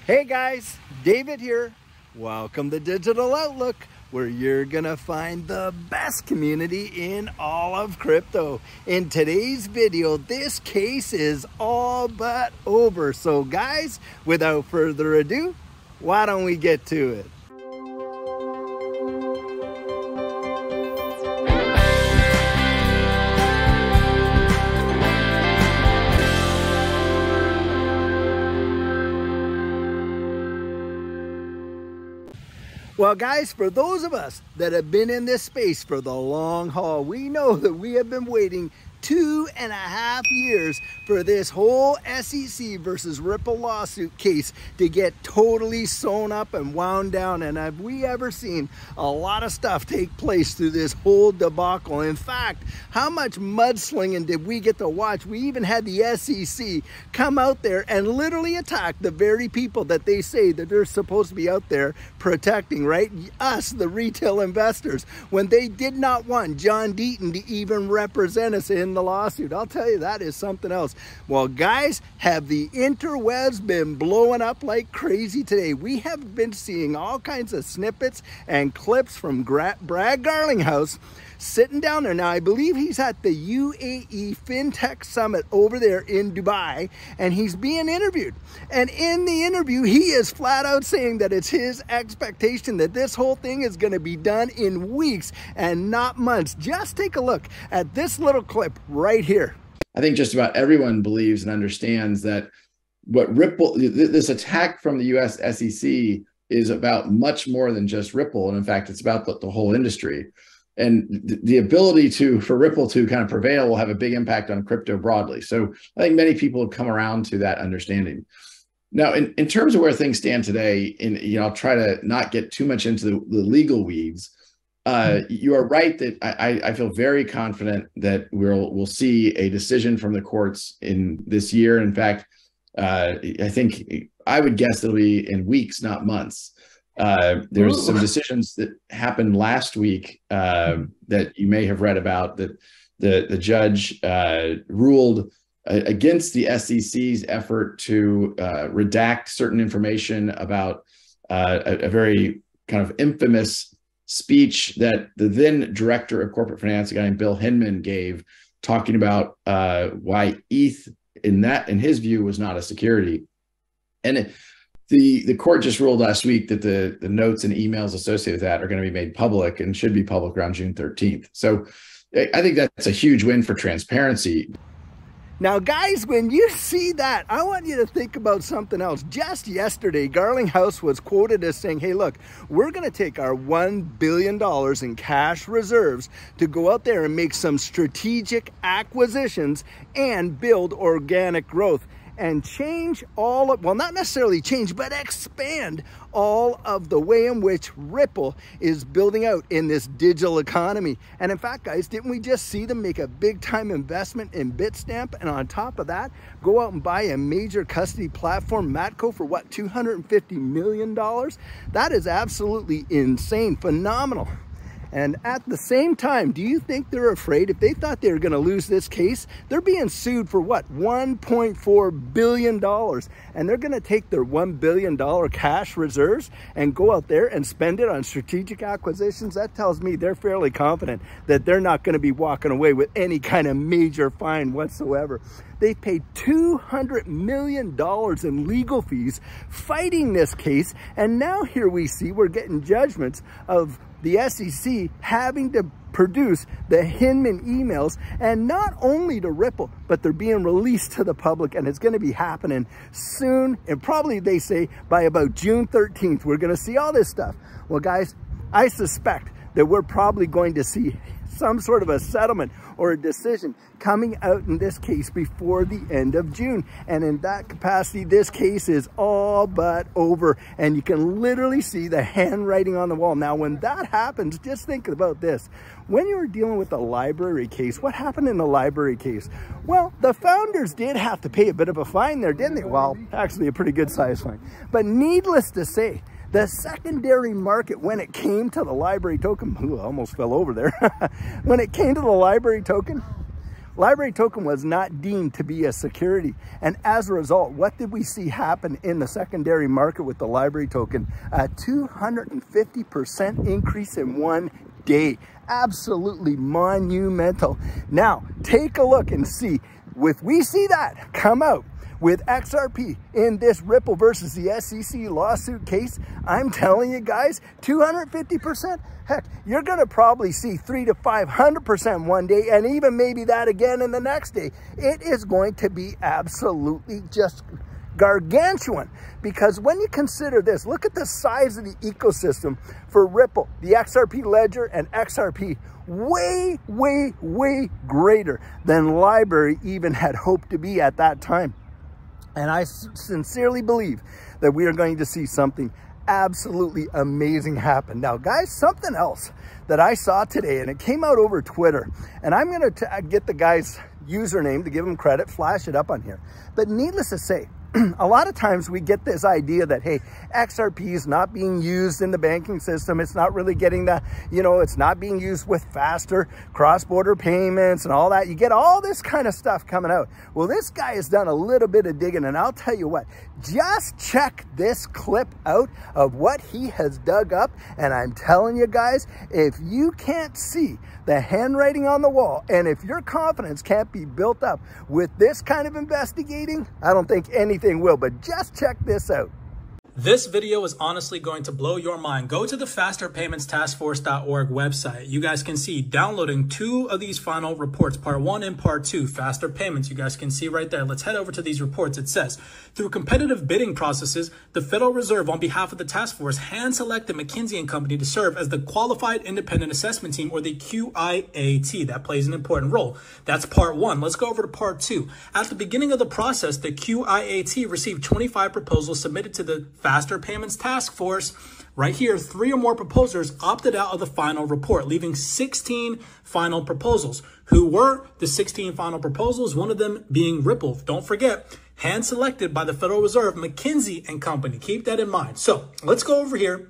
Hey guys, David here. Welcome to Digital Outlook, where you're gonna find the best community in all of crypto. In today's video, this case is all but over. So guys, without further ado, why don't we get to it? Well guys, for those of us that have been in this space for the long haul, we know that we have been waiting 2.5 years for this whole SEC versus Ripple lawsuit case to get totally sewn up and wound down. And have we ever seen a lot of stuff take place through this whole debacle? In fact, how much mudslinging did we get to watch? We even had the SEC come out there and literally attack the very people that they say that they're supposed to be out there protecting, right? Us, the retail investors, when they did not want John Deaton to even represent us in the lawsuit. I'll tell you, that is something else. Well guys, have the interwebs been blowing up like crazy today? We have been seeing all kinds of snippets and clips from Brad Garlinghouse sitting down there. Now, I believe he's at the UAE FinTech Summit over there in Dubai, and he's being interviewed. And in the interview, he is flat out saying that it's his expectation that this whole thing is going to be done in weeks and not months. Just take a look at this little clip right here. I think just about everyone believes and understands that what Ripple, this attack from the US SEC is about much more than just Ripple. And in fact, it's about the whole industry. And the ability for Ripple to kind of prevail will have a big impact on crypto broadly. So I think many people have come around to that understanding. Now, in terms of where things stand today, I'll try to not get too much into the legal weeds. You are right that I feel very confident that we'll see a decision from the courts in this year. In fact, I think I would guess it'll be in weeks, not months. There's some decisions that happened last week that you may have read about, that the judge ruled against the SEC's effort to redact certain information about a very kind of infamous speech that the then director of corporate finance, a guy named Bill Hinman, gave, talking about why ETH in his view was not a security. And the court just ruled last week that the notes and emails associated with that are going to be made public and should be public around June 13th. So I think that's a huge win for transparency. Now guys, when you see that, I want you to think about something else. Just yesterday, Garlinghouse was quoted as saying, hey look, we're going to take our $1 billion in cash reserves to go out there and make some strategic acquisitions and build organic growth and change all of, well, not necessarily change, but expand all of the way in which Ripple is building out in this digital economy. And in fact, guys, didn't we just see them make a big time investment in Bitstamp? And on top of that, go out and buy a major custody platform, Matco, for what, $250 million? That is absolutely insane, phenomenal. And at the same time, do you think they're afraid? If they thought they were going to lose this case, they're being sued for what? $1.4 billion. And they're going to take their $1 billion cash reserves and go out there and spend it on strategic acquisitions. That tells me they're fairly confident that they're not going to be walking away with any kind of major fine whatsoever. They paid $200 million in legal fees fighting this case. And now here we see we're getting judgments of the SEC having to produce the Hinman emails, and not only to Ripple, but they're being released to the public, and it's going to be happening soon. And probably, they say, by about June 13th, we're going to see all this stuff. Well, guys, I suspect that we're probably going to see some sort of a settlement or a decision coming out in this case before the end of June. And in that capacity, this case is all but over, and you can literally see the handwriting on the wall. Now, when that happens, just think about this. When you were dealing with the library case, what happened in the library case? Well, the founders did have to pay a bit of a fine there, didn't they? Well, actually a pretty good size fine. But needless to say, the secondary market, when it came to the library token, ooh, I almost fell over there. When it came to the library token, Library token was not deemed to be a security. And as a result, what did we see happen in the secondary market with the Library token? A 250% increase in one day. Absolutely monumental. Now, take a look and see, if we see that come out with XRP in this Ripple versus the SEC lawsuit case, I'm telling you guys, 250%, heck, you're gonna probably see 300 to 500% one day, and even maybe that again in the next day. It is going to be absolutely just gargantuan, because when you consider this, look at the size of the ecosystem for Ripple, the XRP ledger, and XRP way, way, way greater than Library even had hoped to be at that time. And I sincerely believe that we are going to see something absolutely amazing happen. Now, guys, something else that I saw today, and it came out over Twitter, and I'm going to get the guy's username to give him credit, flash it up on here. But needless to say, a lot of times we get this idea that, hey, XRP is not being used in the banking system. It's not really getting the, it's not being used with faster cross-border payments and all that. You get all this kind of stuff coming out. Well, this guy has done a little bit of digging, and I'll tell you what, just check this clip out of what he has dug up. And I'm telling you guys, if you can't see the handwriting on the wall, and if your confidence can't be built up with this kind of investigating, I don't think anything will. But just check this out. This video is honestly going to blow your mind. Go to the fasterpaymentstaskforce.org website. You guys can see downloading 2 of these final reports, part 1 and part 2, faster payments. You guys can see right there. Let's head over to these reports. It says, through competitive bidding processes, the Federal Reserve, on behalf of the task force, hand-selected McKinsey & Company to serve as the Qualified Independent Assessment Team, or the QIAT. That plays an important role. That's part 1. Let's go over to part 2. At the beginning of the process, the QIAT received 25 proposals submitted to the Faster Payments Task Force. Right here, 3 or more proposers opted out of the final report, leaving 16 final proposals. Who were the 16 final proposals? One of them being Ripple. Don't forget, hand-selected by the Federal Reserve, McKinsey & Company. Keep that in mind. So let's go over here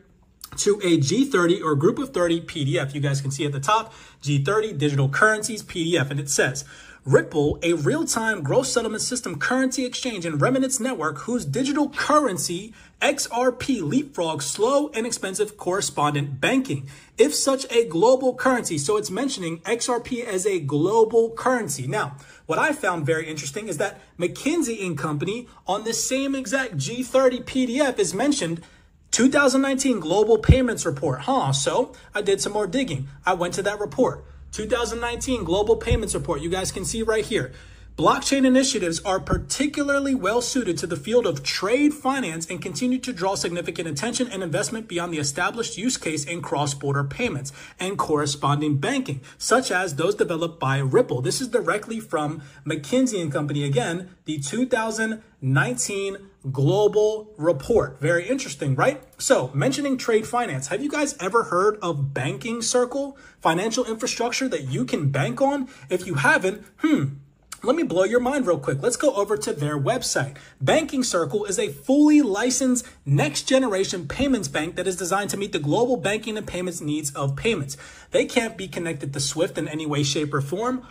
to a G30 or group of 30 PDF. You guys can see at the top, G30 digital currencies PDF, and it says, Ripple, a real-time gross settlement system currency exchange and remittance network whose digital currency XRP leapfrogs slow and expensive correspondent banking. If such a global currency, so it's mentioning XRP as a global currency. Now, what I found very interesting is that McKinsey & Company on this same exact G30 PDF is mentioned 2019 Global Payments Report. So I did some more digging. I went to that report. 2019 Global Payments Report. You guys can see right here. Blockchain initiatives are particularly well suited to the field of trade finance and continue to draw significant attention and investment beyond the established use case in cross-border payments and corresponding banking, such as those developed by Ripple. This is directly from McKinsey & Company. Again, the 2019 Global Report. Very interesting, right? So, mentioning trade finance, have you guys ever heard of Banking Circle? Financial infrastructure that you can bank on? If you haven't, let me blow your mind real quick. Let's go over to their website. Banking Circle is a fully licensed next-generation payments bank that is designed to meet the global banking and payments needs of payments. They can't be connected to SWIFT in any way, shape, or form.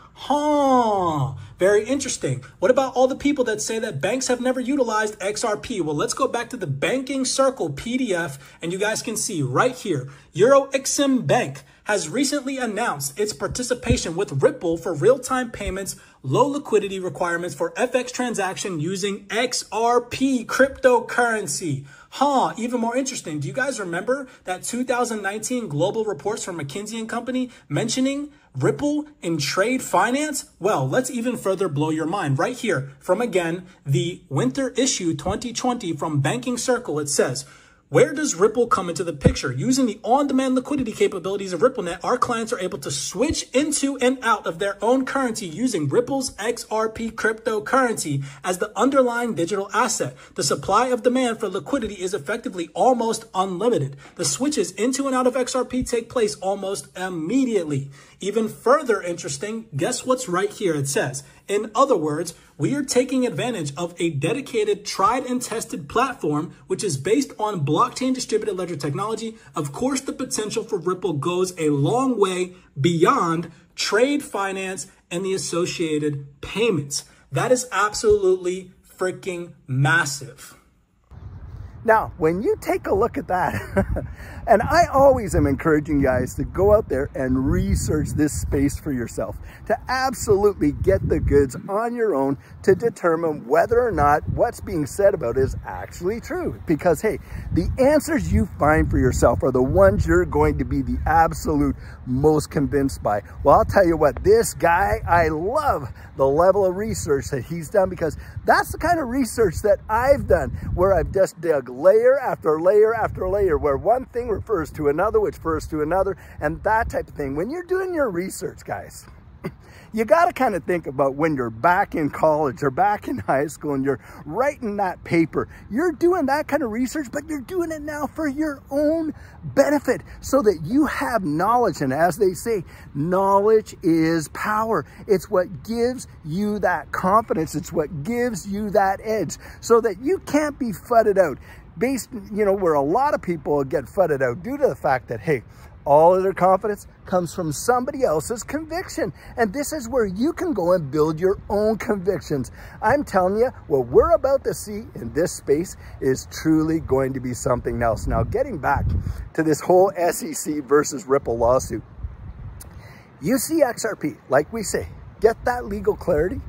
Very interesting. What about all the people that say that banks have never utilized XRP? Well, let's go back to the Banking Circle PDF, and you guys can see right here, EuroXim Bank has recently announced its participation with Ripple for real-time payments, low liquidity requirements for FX transaction using XRP cryptocurrency. Even more interesting. Do you guys remember that 2019 global reports from McKinsey & Company mentioning Ripple in trade finance? Well, let's even further blow your mind. Right here from, again, the winter issue 2020 from Banking Circle, it says, where does Ripple come into the picture? Using the on-demand liquidity capabilities of RippleNet, our clients are able to switch into and out of their own currency using Ripple's XRP cryptocurrency as the underlying digital asset. The supply of demand for liquidity is effectively almost unlimited. The switches into and out of XRP take place almost immediately. Even further interesting, guess what's right here? It says, in other words, we are taking advantage of a dedicated, tried and tested platform, which is based on blockchain distributed ledger technology. Of course, the potential for Ripple goes a long way beyond trade finance and the associated payments. That is absolutely freaking massive. Now, when you take a look at that, and I always am encouraging you guys to go out there and research this space for yourself, to absolutely get the goods on your own to determine whether or not what's being said about it is actually true. Because, hey, the answers you find for yourself are the ones you're going to be the absolute most convinced by. Well, I'll tell you what, this guy, I love the level of research that he's done, because that's the kind of research that I've done, where I've just dug layer after layer after layer, where one thing refers to another, which refers to another, and that type of thing. When you're doing your research, guys, you got to kind of think about when you're back in college or back in high school and you're writing that paper. You're doing that kind of research, but you're doing it now for your own benefit, so that you have knowledge. And as they say, knowledge is power. It's what gives you that confidence. It's what gives you that edge, so that you can't be fudded out. Based, you know, where a lot of people get fudded out due to the fact that, hey, all of their confidence comes from somebody else's conviction. And this is where you can go and build your own convictions. I'm telling you, what we're about to see in this space is truly going to be something else. Now, getting back to this whole SEC versus Ripple lawsuit, you see XRP, like we say, get that legal clarity,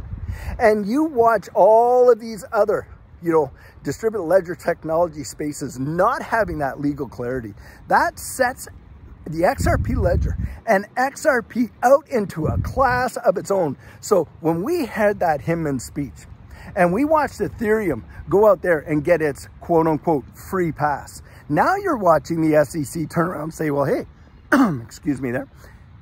and you watch all of these other, you know, distributed ledger technology spaces not having that legal clarity. That sets the XRP ledger and XRP out into a class of its own. So when we had that Hinman speech and we watched Ethereum go out there and get its quote unquote free pass, now you're watching the SEC turn around and say, well, hey, excuse me there,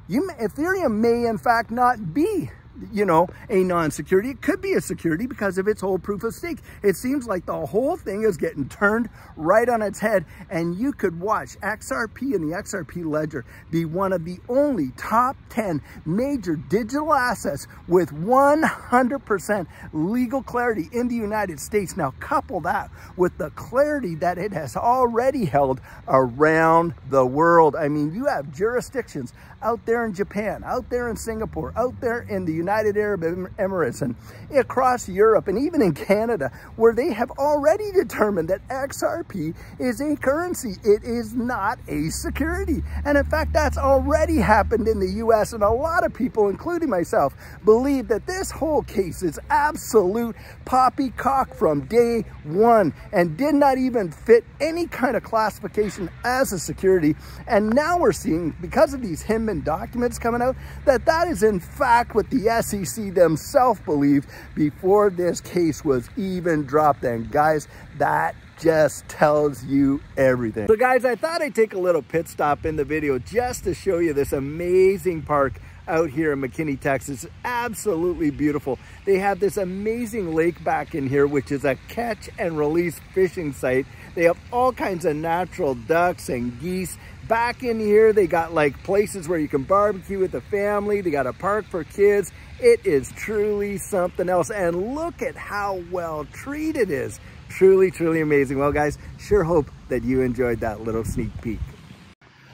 Ethereum may in fact not be, you know, a non-security. It could be a security because of its whole proof of stake. It seems like the whole thing is getting turned right on its head, and you could watch XRP and the XRP ledger be one of the only top 10 major digital assets with 100% legal clarity in the United States. Now, couple that with the clarity that it has already held around the world. I mean, you have jurisdictions out there in Japan, out there in Singapore, out there in the United Arab Emirates, and across Europe, and even in Canada, where they have already determined that XRP is a currency. It is not a security. And in fact, that's already happened in the US, and a lot of people, including myself, believe that this whole case is absolute poppycock from day one and did not even fit any kind of classification as a security. And now we're seeing, because of these Hinman documents coming out, that is in fact what the SEC themselves believed before this case was even dropped. And guys, that just tells you everything. So guys, I thought I'd take a little pit stop in the video just to show you this amazing park out here in McKinney, Texas. Absolutely beautiful. They have this amazing lake back in here, which is a catch and release fishing site. They have all kinds of natural ducks and geese. Back in here, they got like places where you can barbecue with the family. They got a park for kids. It is truly something else. And look at how well treated it is. Truly, truly amazing. Well, guys, sure hope that you enjoyed that little sneak peek.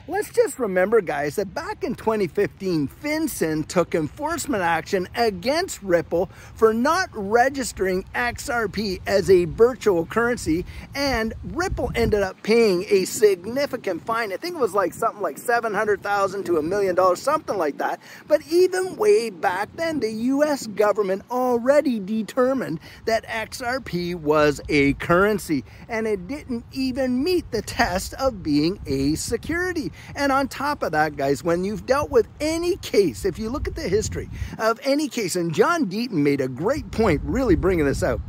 Let's just remember, guys, that back in 2015, FinCEN took enforcement action against Ripple for not registering XRP as a virtual currency, and Ripple ended up paying a significant fine. I think it was like something like $700,000 to $1 million, something like that. But even way back then, the US government already determined that XRP was a currency, and it didn't even meet the test of being a security. And on top of that, guys, when you've dealt with any case, if you look at the history of any case, and John Deaton made a great point really bringing this out,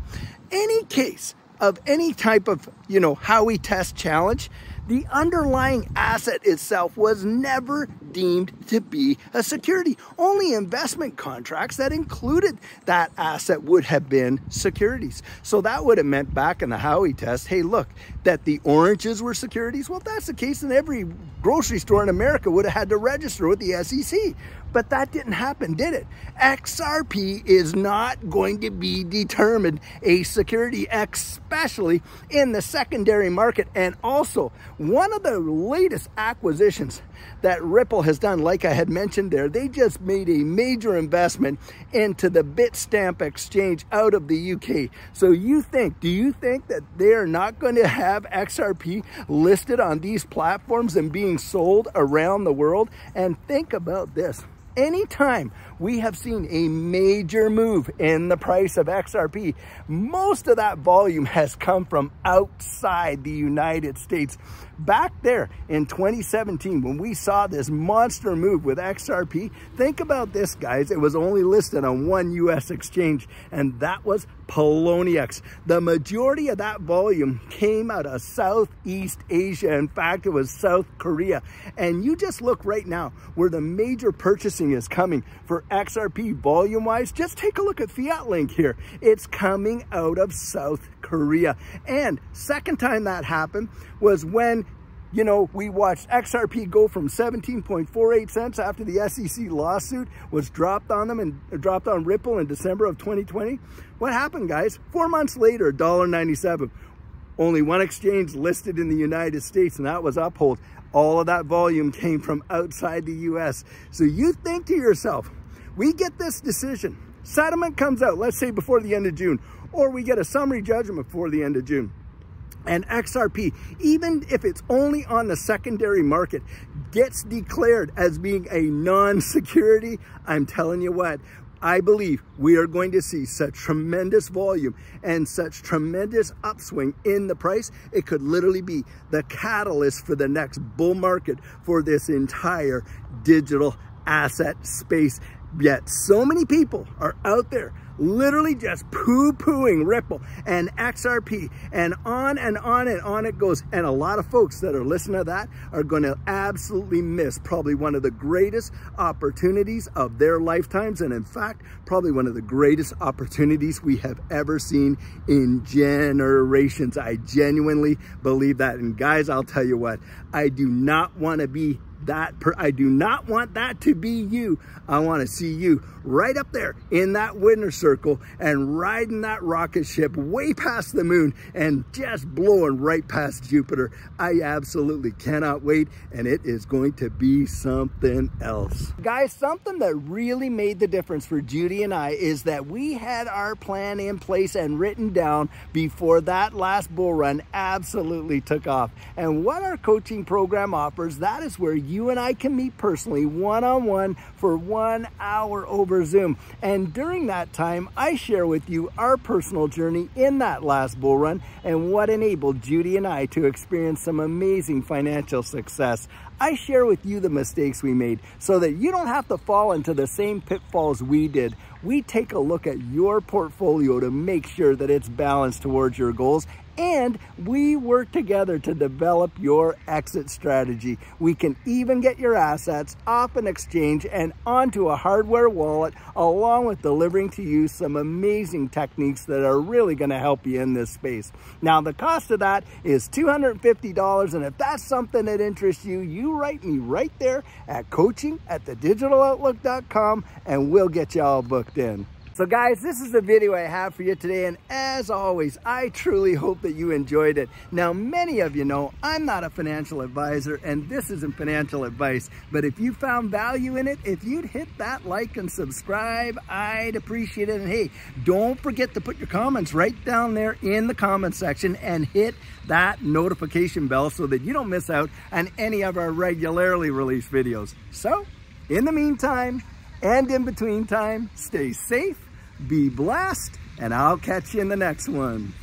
any case of any type of, you know, Howey test challenge, the underlying asset itself was never deemed to be a security. Only investment contracts that included that asset would have been securities. So that would have meant back in the Howey test, hey, look, that the oranges were securities. Well, if that's the case, then every grocery store in America would have had to register with the SEC. But that didn't happen, did it? XRP is not going to be determined a security, especially in the secondary market. And also, One of the latest acquisitions that Ripple has done, like I had mentioned there, they just made a major investment into the Bitstamp exchange out of the UK. So do you think that they're not going to have XRP listed on these platforms and being sold around the world? And think about this. Anytime we have seen a major move in the price of XRP, most of that volume has come from outside the United States. Back there in 2017, when we saw this monster move with XRP, think about this, guys. It was only listed on one US exchange, and that was Poloniex. The majority of that volume came out of Southeast Asia. In fact, it was South Korea. And you just look right now where the major purchasing is coming for XRP volume-wise. Just take a look at Fiat Link here. It's coming out of South Korea. And second time that happened was when, you know, we watched XRP go from 17.48 cents after the SEC lawsuit was dropped on them and dropped on Ripple in December of 2020. What happened, guys? 4 months later, $1.97. Only one exchange listed in the United States, and that was Uphold. All of that volume came from outside the US. So you think to yourself, we get this decision, settlement comes out, let's say before the end of June, or we get a summary judgment before the end of June. And XRP, even if it's only on the secondary market, gets declared as being a non-security. I'm telling you what, I believe we are going to see such tremendous volume and such tremendous upswing in the price. It could literally be the catalyst for the next bull market for this entire digital asset space. Yet so many people are out there literally just poo-pooing Ripple and XRP, and on and on and on it goes. And a lot of folks that are listening to that are going to absolutely miss probably one of the greatest opportunities of their lifetimes, and in fact probably one of the greatest opportunities we have ever seen in generations. I genuinely believe that. And guys, I'll tell you what, I do not want to be I do not want that to be you. I want to see you right up there in that winner circle and riding that rocket ship way past the moon and just blowing right past Jupiter. I absolutely cannot wait, and it is going to be something else. Guys, something that really made the difference for Judy and I is that we had our plan in place and written down before that last bull run absolutely took off. And what our coaching program offers, that is where you and I can meet personally one-on-one for 1 hour over Zoom. And during that time, I share with you our personal journey in that last bull run and what enabled Judy and I to experience some amazing financial success. I share with you the mistakes we made so that you don't have to fall into the same pitfalls we did. We take a look at your portfolio to make sure that it's balanced towards your goals, and we work together to develop your exit strategy. We can even get your assets off an exchange and onto a hardware wallet, along with delivering to you some amazing techniques that are really going to help you in this space. Now, the cost of that is $250, and if that's something that interests you, you write me right there at coaching@thedigitaloutlook.com, and we'll get you all booked in. So guys, this is the video I have for you today, and as always, I truly hope that you enjoyed it. Now, many of you know I'm not a financial advisor, and this isn't financial advice, but if you found value in it, if you'd hit that like and subscribe, I'd appreciate it. And hey, don't forget to put your comments right down there in the comment section and hit that notification bell so that you don't miss out on any of our regularly released videos. So, in the meantime, and in between time, stay safe, be blessed, and I'll catch you in the next one.